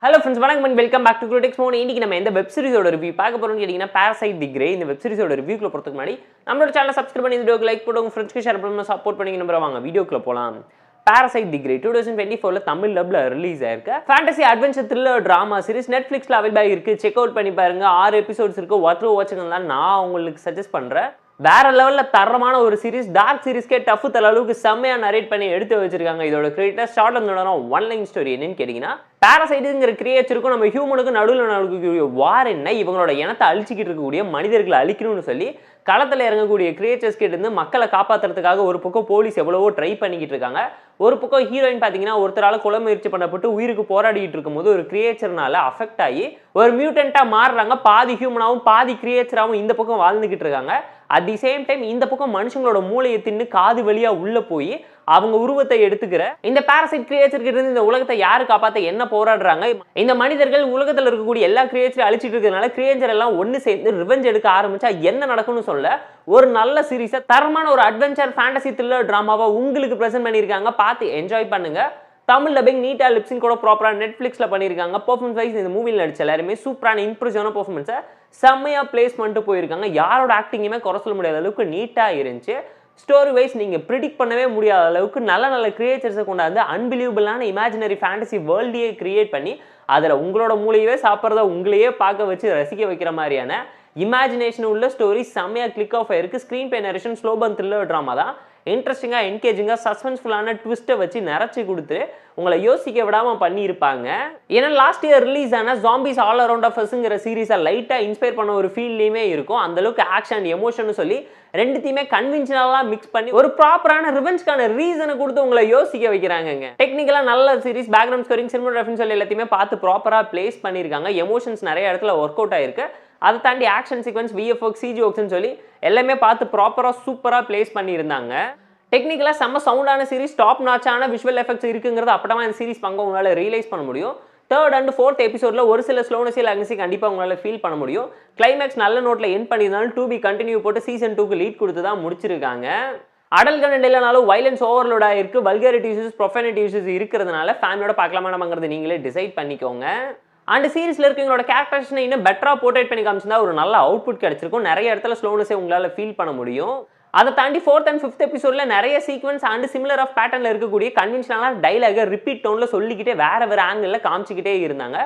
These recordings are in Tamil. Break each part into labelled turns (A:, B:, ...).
A: Hello friends, வணக்கம் and welcome back to Critics Mode. இன்னைக்கு நம்ம எந்த வெப் சீரிஸோட ரிவ்யூ பார்க்க போறோம்னு கேட்டிங்கன்னா Parasite the Grey. இந்த வெப் சீரிஸோட ரிவ்யூக்குள்ள போறதுக்கு முன்னாடி நம்மளோட சேனலை சப்ஸ்கிரைப் பண்ணி இந்த வீடியோக்கு லைக் போடுங்க, உங்க ஃப்ரெண்ட்ஸ்க்கு ஷேர் பண்ணுங்க, சப்போர்ட் பண்ணீங்க நம்புற வாங்க வீடியோக்குள்ள போலாம். Parasite the Grey 2024ல தமிழ் டப்ல ரிலீஸ் ஆயிருக்கு. Fantasy adventure thriller drama series நெட்ஃபிளிக்ஸ்ல அவைலபிளா இருக்கு. செக் அவுட் பண்ணி பாருங்க. 6 எபிசோட்ஸ் இருக்கு. ஒர்த் வாட்சிங் தான் நான் உங்களுக்கு சஜஸ்ட் பண்றேன். வேற லெவல்ல தரமான ஒரு சீரிஸ், டார்க் சீரிஸ்க்கே டஃப் தர அளவுக்கு செம்மையா நரேட் பண்ணி எடுத்து வச்சிருக்காங்க. இதோட creator short and one line story என்னன்னு கேட்டீங்கன்னா, பாராசைட்டுங்கிற கிரியேச்சருக்கும் நம்ம ஹியூமனுக்கும் நடுவில் நடக்கக்கூடிய வார் என்ன, இவங்களோட இனத்தை அழிச்சிக்கிட்டு இருக்கக்கூடிய மனிதர்களை அழிக்கணும்னு சொல்லி களத்தில் இறங்கக்கூடிய கிரியேச்சர்ஸ் கிட்ட இருந்து மக்களை காப்பாற்றுறதுக்காக ஒரு பக்கம் போலீஸ் எவ்வளவோ ட்ரை பண்ணிக்கிட்டு இருக்காங்க. ஒரு பக்கம் ஹீரோயின் பார்த்தீங்கன்னா ஒருத்தரால் கொலை முயற்சி பண்ணப்பட்டு உயிருக்கு போராடிட்டு இருக்கும்போது ஒரு கிரியேச்சர்னால அஃபெக்ட் ஆகி ஒரு மியூட்டன்ட்டாக மாறுறாங்க. பாதி ஹியூமனாகவும் பாதி கிரியேச்சராகவும் இந்த பக்கம் வாழ்ந்துகிட்டு இருக்காங்க. அட் தி சேம் டைம் இந்த பக்கம் மனுஷங்களோட மூளையை தின்னு காது வழியா உள்ள போய் அவங்க உருவத்தை எடுத்துக்கிற இந்த பாராசைட் கிரியேச்சர் கிட்ட இருந்து இந்த உலகத்தை யாரு காப்பாத்த என்ன போராடுறாங்க. இந்த மனிதர்கள் உலகத்தில் இருக்கக்கூடிய எல்லா கிரியேச்சரையும் அழிச்சிட்டு இருக்கிறதுனால கிரியேச்சர் எல்லாம் ஒன்னு சேர்ந்து ரிவெஞ்ச் எடுக்க ஆரம்பிச்சா என்ன நடக்கும்னு சொல்ல ஒரு நல்ல சீரிஸா தரமான ஒரு அட்வென்ச்சர் ஃபேண்டசி த்ரில்லர் டிராமாவா உங்களுக்கு பிரசன்ட் பண்ணியிருக்காங்க. பார்த்து என்ஜாய் பண்ணுங்க. தமிழ் டப்பிங் நீட்டா லிப்ஸிங் கூட ப்ராப்பரா நெட்ஃபிளிக்ஸ்ல பண்ணியிருக்காங்க. பெர்ஃபார்மன்ஸ் வைஸ் இந்த மூவியில் நடிச்ச எல்லாருமே சூப்பரான இம்ப்ரெசிவான பெர்ஃபார்மன்ஸை செம்மையா பிளேஸ் பண்ணிட்டு போயிருக்காங்க. யாரோட ஆக்டிங்குமே குறை சொல்ல முடியாத அளவுக்கு நீட்டா இருந்துச்சு. ஸ்டோரி வைஸ் நீங்க ப்ரிடிக்ட் பண்ணவே முடியாத அளவுக்கு நல்ல நல்ல கிரியேச்சர்ஸை கொண்டாந்து அன்பிலீவபிளான இமேஜினரி ஃபேண்டசி வேர்ல்டையே கிரியேட் பண்ணி அதில் உங்களோட மூளையவே சாப்பிட்றத உங்களையே பார்க்க வச்சு ரசிக்க வைக்கிற மாதிரியான இமேஜினேஷன் உள்ள ஸ்டோரி செம்மையா கிளிக் ஆஃப் ஆயிருக்கு. Screenplay narration slow burn thriller drama தான். இன்ட்ரெஸ்டிங்காக என்கேஜிங்காக சஸ்பென்ஸ்ஃபுல்லான ட்விஸ்ட்டை வச்சு நிறச்சி கொடுத்து உங்களை யோசிக்க விடாமல் பண்ணியிருப்பாங்க. ஏன்னா லாஸ்ட் இயர் ரிலீஸ் ஆன ஜாம்பிஸ் ஆல் அரவுண்ட் ஆஃப் அஸ்ங்கிற சீரீஸை லைட்டாக இன்ஸ்பயர் பண்ண ஒரு ஃபீல்லையுமே இருக்கும். அந்தளவுக்கு ஆக்ஷன் அண்ட் எமோஷன் சொல்லி ரெண்டுத்தையுமே கன்வென்ஷனலாக மிக்ஸ் பண்ணி ஒரு ப்ராப்பரான ரிவெஞ்ச்கான ரீசனை கொடுத்து உங்களை யோசிக்க வைக்கிறாங்க. டெக்னிக்கலாக நல்ல சீரிஸ், பேக்ரவுண்ட் ஸ்கோரிங், சினிமாட்டோகிராஃபி சொல்லி எல்லாத்தையுமே பார்த்து ப்ராப்பராக பிளேஸ் பண்ணியிருக்காங்க. எமோஷன்ஸ் நிறைய இடத்துல ஒர்க் அவுட் ஆயிருக்கு. அதை தாண்டி ஆக்ஷன் சீக்வன்ஸ், விஎஃப்எக்ஸ், சிஜி ஒர்க்ஸ்னு சொல்லி எல்லாமே பார்த்து ப்ராப்பராக சூப்பராக பிளேஸ் பண்ணியிருந்தாங்க. டெக்னிக்கலாக செம்ம சவுண்டான சீரிஸ், டாப் நாச்சான விஷுவல் எஃபெக்ட்ஸ் இருக்குங்கிறது அப்படமா இந்த சீரிஸ் பங்க உங்களால் ரியலைஸ் பண்ண முடியும். 3rd and 4th எபிசோடில் ஒரு சில ஸ்லோனஸ் லெகசி கண்டிப்பாக உங்களால் ஃபீல் பண்ண முடியும். கிளைமேக்ஸ் நல்ல நோட்டில் என் பண்ணியிருந்தாலும் 2B கண்டினியூ போட்டு சீசன் 2க்கு லீட் கொடுத்து தான் முடிச்சிருக்காங்க. அடல்ட் கண்டென்ட் இல்லைனாலும் வைலன்ஸ் ஓவர்லோட் ஆயிருக்கு. வல்காரிட்டி யூசஸ், ப்ரொஃபானிட்டி யூசஸ் இருக்கிறதுனால ஃபேமிலியோட பார்க்கலாமா நம்மங்கிறது நீங்களே டிசைட் பண்ணிக்கோங்க. அண்ட் சீரிஸ்ல இருக்கவங்களோட கேரக்டர்ஸ் இன்னும் பெட்டரா போர்ட்ரேட் பண்ணி காமிச்சிருந்தா ஒரு நல்ல அவுட்புட் கிடைச்சிருக்கும். நிறைய இடத்துல ஸ்லோனஸே உங்களால் ஃபீல் பண்ண முடியும். அதை தாண்டி 4th and 5th எபிசோட்ல நிறைய சீக்வன்ஸ் அண்ட் சிமிலர் ஆஃப் பேட்டர்ன்ல இருக்கக்கூடிய கன்வென்ஷனலான டைலாக ரிப்பீட் டோன்ல சொல்லிக்கிட்டே வேற ஆங்கிள் காமிச்சிக்கிட்டே இருந்தாங்க.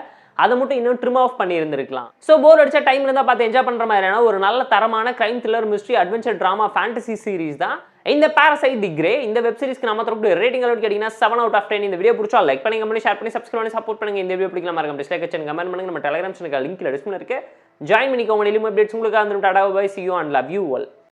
A: அதை மட்டும் இன்னும் ட்ரிம் ஆஃப் பண்ணி இருந்திருக்கலாம். ஸோ போர் அடிச்ச டைம் இருந்தால் பார்த்து என்ஜாய் பண்ற மாதிரியான ஒரு நல்ல தரமான crime thriller, mystery, adventure, drama, fantasy series தான் இந்த Parasite the Grey. இந்த வெப் சீரிஸ்க்கு நம்ம தரக்கூடிய ரேட்டிங் அளவு கேட்டீங்கன்னா 7 out of 10. இந்த வீடியோ பிடிச்சா லைக் பண்ணி, கமெண்ட், ஷேர் பண்ணி, சப்ஸ்கிரைப் பண்ணி சப்போர்ட் பண்ணுங்க. இந்த வீடியோ பிடிக்கல மறக்காம டிஸ்லைக் வச்சு கமெண்ட் பண்ணுங்க. நம்ம டெலிகிராம் சேனலுக்கு லிங்க் டிஸ்கிரிப்ஷன்ல இருக்கு. ஜாயின் பண்ணிக்கோங்க. டெய்லி அப்டேட்ஸ் உங்களுக்கு வந்துடும். Tata bye, see you and love you all.